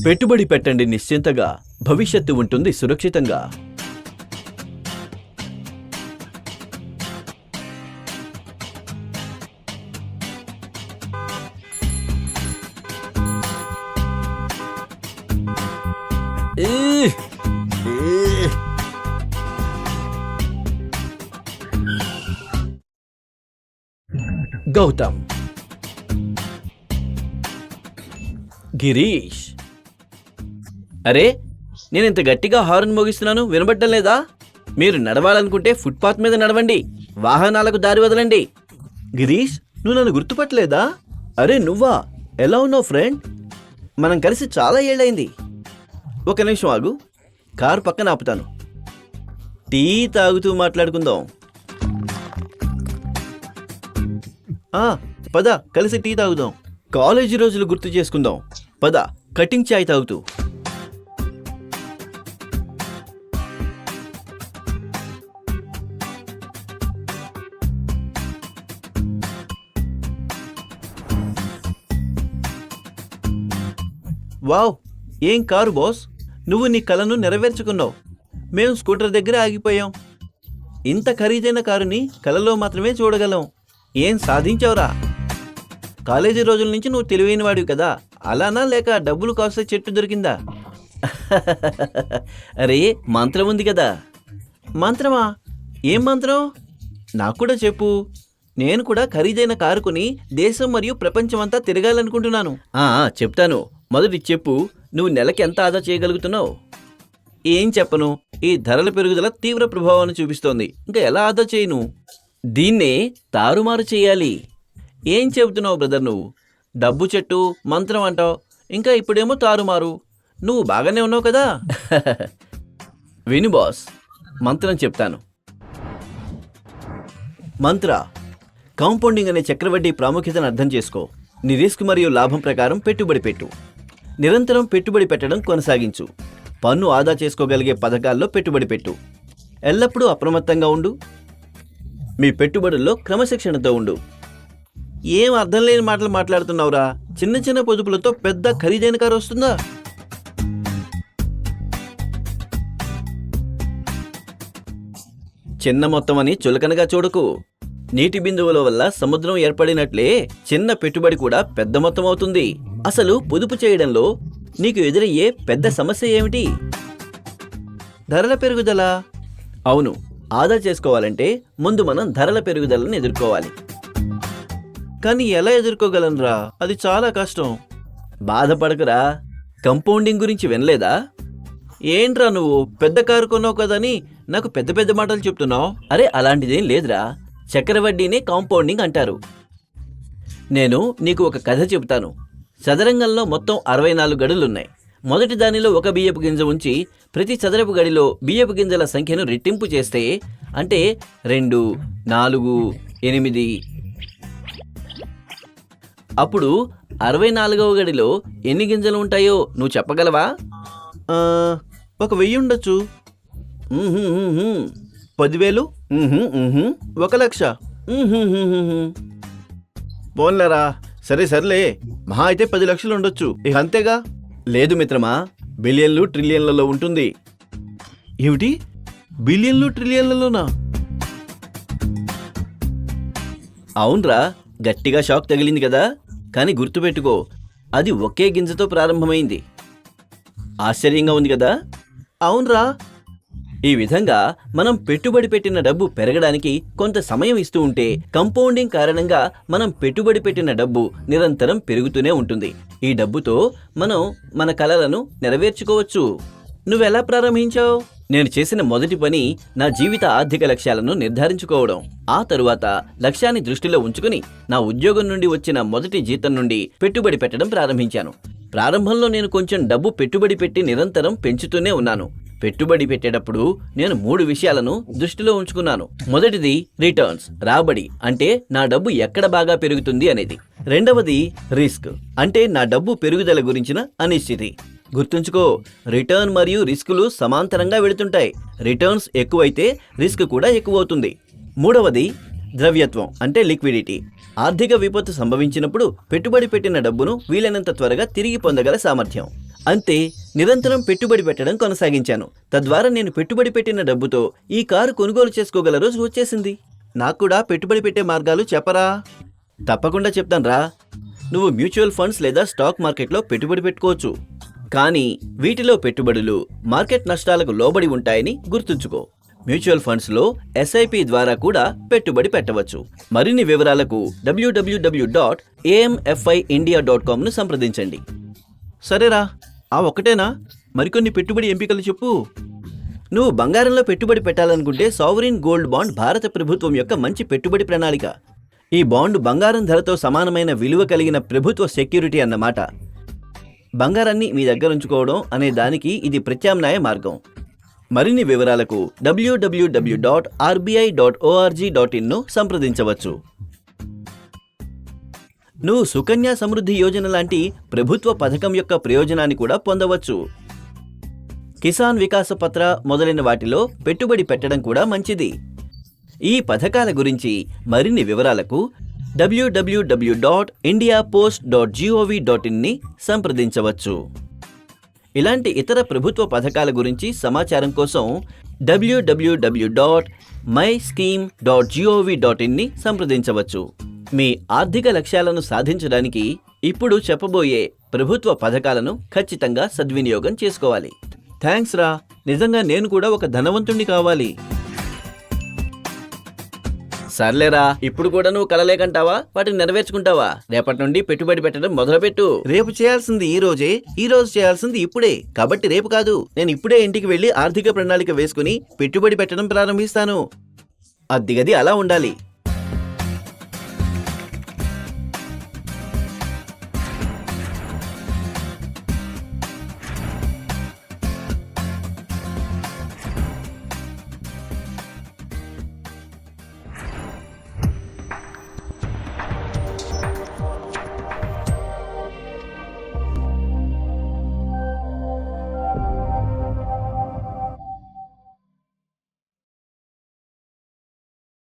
పెట్టుబడి పెట్టండి నిశ్చింతగా, భవిష్యత్తు ఉంటుంది సురక్షితంగా. గౌతమ్, గిరీష్, అరే నేను ఇంత గట్టిగా హార్న్ మోగిస్తున్నాను, వినబడ్డం లేదా? మీరు నడవాలనుకుంటే ఫుట్పాత్ మీద నడవండి, వాహనాలకు దారి వదలండి. గిరీష్, నువ్వు నన్ను గుర్తుపట్టలేదా? అరే నువ్వా? ఎలా ఉన్నావు ఫ్రెండ్? మనం కలిసి చాలా ఏళ్ళైంది. ఒక నిమిషం ఆగు, కారు పక్కన ఆపుతాను. టీ తాగుతూ మాట్లాడుకుందాం. పద, కలిసి టీ తాగుదాం. కాలేజీ రోజులు గుర్తు చేసుకుందాం. పద, కటింగ్ చాయ్ తాగుతూ. వావ్, ఏం కారు బాస్, నువ్వు నీ కలను నెరవేర్చుకున్నావు. మేము స్కూటర్ దగ్గర ఆగిపోయాం. ఇంత ఖరీదైన కారుని కలలో మాత్రమే చూడగలం. ఏం సాధించావురా? కాలేజీ రోజుల నుంచి నువ్వు తెలివైన వాడివి కదా, అలానా లేక డబ్బులు కాస్త చెట్టు దొరికిందా? అరే మంత్రం ఉంది కదా. మంత్రమా? ఏం మంత్రం? నాకు కూడా చెప్పు. నేను కూడా ఖరీదైన కారు కొని దేశం మరియు ప్రపంచమంతా తిరగాలనుకుంటున్నాను. చెప్తాను. మొదటి చెప్పు, నువ్వు నెలకి ఎంత ఆదా చేయగలుగుతున్నావు? ఏం చెప్పను, ఈ ధరల పెరుగుదల తీవ్ర ప్రభావాన్ని చూపిస్తోంది. ఇంకా ఎలా ఆదా చేయను? దీన్నే తారుమారు చేయాలి. ఏం చెబుతున్నావు బ్రదర్ నువ్వు? డబ్బు చెట్టు, మంత్రం అంటావు, ఇంకా ఇప్పుడేమో తారుమారు. నువ్వు బాగానే ఉన్నావు కదా. విను బాస్, మంత్రం చెప్తాను. మంత్ర కాంపౌండింగ్ అనే చక్రవడ్డీ ప్రాముఖ్యతను అర్థం చేసుకో. నీ రిస్క్ మరియు లాభం ప్రకారం పెట్టుబడి పెట్టు. నిరంతరం పెట్టుబడి పెట్టడం కొనసాగించు. పన్ను ఆదా చేసుకోగలిగే పథకాల్లో పెట్టుబడి పెట్టు. ఎల్లప్పుడూ అప్రమత్తంగా ఉండు. మీ పెట్టుబడుల్లో క్రమశిక్షణతో ఉండు. ఏం అర్థం లేని మాటలు మాట్లాడుతున్నావురా? చిన్న చిన్న పొదుపులతో పెద్ద ఖరీదైన కారు వస్తుందా? చిన్న మొత్తం అని చులకనగా చూడకు. నీటి బిందువుల వల్ల సముద్రం ఏర్పడినట్లే చిన్న పెట్టుబడి కూడా పెద్ద మొత్తం అవుతుంది. అసలు పొదుపు చేయడంలో నీకు ఎదురయ్యే పెద్ద సమస్య ఏమిటి? ధరల పెరుగుదల. అవును, ఆదా చేసుకోవాలంటే ముందు మనం ధరల పెరుగుదలను ఎదుర్కోవాలి. కానీ ఎలా ఎదుర్కోగలనురా? అది చాలా కష్టం. బాధపడకురా, కంపౌండింగ్ గురించి వినలేదా? ఏంట్రా నువ్వు పెద్ద కారు కొన్నావు కదని నాకు పెద్ద పెద్ద మాటలు చెప్తున్నావు? అరే అలాంటిదేం లేదురా, చక్రవడ్డీనే కాంపౌండింగ్ అంటారు. నేను నీకు ఒక కథ చెబుతాను. చదరంగంలో మొత్తం 64 గడులున్నాయి. మొదటి దానిలో ఒక బియ్యపు గింజ ఉంచి ప్రతి చదరపు గడిలో బియ్యపు గింజల సంఖ్యను రెట్టింపు చేస్తే, అంటే 2, 4, 8, అప్పుడు 64వ గడిలో ఎన్ని గింజలు ఉంటాయో నువ్వు చెప్పగలవా? 1000 ఉండొచ్చు. 10,000, 1,00,000. పోన్లేరా, సరేలే, మహా అయితే 10 లక్షలు ఉండొచ్చు. ఇక అంతేగా? లేదు మిత్రమా, బిలియన్లు ట్రిలియన్లలో ఉంటుంది. ఏమిటి, బిలియన్లు ట్రిలియన్లలోనా? అవునరా, గట్టిగా షాక్ తగిలింది కదా. కానీ గుర్తుపెట్టుకో, అది ఒకే గింజతో ప్రారంభమైంది. ఆశ్చర్యంగా ఉంది కదా? అవునరా. ఈ విధంగా మనం పెట్టుబడి పెట్టిన డబ్బు పెరగడానికి కొంత సమయం ఇస్తూ ఉంటే, కంపౌండింగ్ కారణంగా మనం పెట్టుబడి పెట్టిన డబ్బు నిరంతరం పెరుగుతూనే ఉంటుంది. ఈ డబ్బుతో మనం మన కలలను నెరవేర్చుకోవచ్చు. నువ్వెలా ప్రారంభించావు? నేను చేసిన మొదటి పని నా జీవిత ఆర్థిక లక్ష్యాలను నిర్ధారించుకోవడం. ఆ తరువాత లక్ష్యాన్ని దృష్టిలో ఉంచుకుని నా ఉద్యోగం నుండి వచ్చిన మొదటి జీతం నుండి పెట్టుబడి పెట్టడం ప్రారంభించాను. ప్రారంభంలో నేను కొంచెం డబ్బు పెట్టుబడి పెట్టి నిరంతరం పెంచుతూనే ఉన్నాను. పెట్టుబడి పెట్టేటప్పుడు నేను 3 విషయాలను దృష్టిలో ఉంచుకున్నాను. మొదటిది రిటర్న్స్, రాబడి, అంటే నా డబ్బు ఎక్కడ బాగా పెరుగుతుంది అనేది. రెండవది రిస్క్, అంటే నా డబ్బు పెరుగుదల గురించిన అనిశ్చితి. గుర్తుంచుకో, రిటర్న్ మరియు రిస్కులు సమాంతరంగా వెళుతుంటాయి. రిటర్న్స్ ఎక్కువైతే రిస్క్ కూడా ఎక్కువవుతుంది. మూడవది ద్రవ్యత్వం, అంటే లిక్విడిటీ. ఆర్థిక విపత్తు సంభవించినప్పుడు పెట్టుబడి పెట్టిన డబ్బును వీలైనంత త్వరగా తిరిగి పొందగల సామర్థ్యం. అంతే, నిరంతరం పెట్టుబడి పెట్టడం కొనసాగించాను. తద్వారా నేను పెట్టుబడి పెట్టిన డబ్బుతో ఈ కారు కొనుగోలు చేసుకోగల రోజు వచ్చేసింది. నాకు కూడా పెట్టుబడి పెట్టే మార్గాలు చెప్పరా? తప్పకుండా చెప్తానురా. నువ్వు మ్యూచువల్ ఫండ్స్ లేదా స్టాక్ మార్కెట్లో పెట్టుబడి పెట్టుకోవచ్చు. కానీ వీటిలో పెట్టుబడులు మార్కెట్ నష్టాలకు లోబడి ఉంటాయని గుర్తుంచుకో. మ్యూచువల్ ఫండ్స్లో ఎస్ఐపి ద్వారా కూడా పెట్టుబడి పెట్టవచ్చు. మరిన్ని వివరాలకు www.amfiindia.com ను సంప్రదించండి. సరేరా, ఆ ఒక్కటేనా? మరికొన్ని పెట్టుబడి ఎంపికలు చెప్పు. నువ్వు బంగారంలో పెట్టుబడి పెట్టాలనుకుంటే సావరిన్ గోల్డ్ బాండ్ భారత ప్రభుత్వం యొక్క మంచి పెట్టుబడి ప్రణాళిక. ఈ బాండ్ బంగారం ధరతో సమానమైన విలువ కలిగిన ప్రభుత్వ సెక్యూరిటీ అన్నమాట. బంగారాన్ని మీ దగ్గర ఉంచుకోవడం అనే దానికి ఇది ప్రత్యామ్నాయ మార్గం. మరిన్ని వివరాలకు www.rbi.org.in ను సంప్రదించవచ్చు. నువ్వు సుకన్య సమృద్ధి యోజన లాంటి ప్రభుత్వ పథకం యొక్క ప్రయోజనాన్ని కూడా పొందవచ్చు. కిసాన్ వికాస పత్ర మొదలైన వాటిలో పెట్టుబడి పెట్టడం కూడా మంచిది. ఈ పథకాల గురించి మరిన్ని వివరాలకు www.indiapost.gov.in ని సంప్రదించవచ్చు. ఇలాంటి ఇతర ప్రభుత్వ పథకాల గురించి సమాచారం కోసం www.myscheme.gov.in ని సంప్రదించవచ్చు. మీ ఆర్థిక లక్ష్యాలను సాధించడానికి ఇప్పుడు చెప్పబోయే ప్రభుత్వ పథకాలను ఖచ్చితంగా సద్వినియోగం చేసుకోవాలి. థ్యాంక్స్ రా, నిజంగా నేను కూడా ఒక ధనవంతుణ్ణి కావాలి. సర్లేరా, ఇప్పుడు కూడా నువ్వు కలలే కంటావా? వాటిని నెరవేర్చుకుంటావా? రేపటి నుండి పెట్టుబడి పెట్టడం మొదలుపెట్టు. రేపు చేయాల్సింది ఈ రోజే, ఈ రోజు చేయాల్సింది ఇప్పుడే. కాబట్టి రేపు కాదు, నేను ఇప్పుడే ఇంటికి వెళ్లి ఆర్థిక ప్రణాళిక వేసుకుని పెట్టుబడి పెట్టడం ప్రారంభిస్తాను. అద్దిగది అలా ఉండాలి.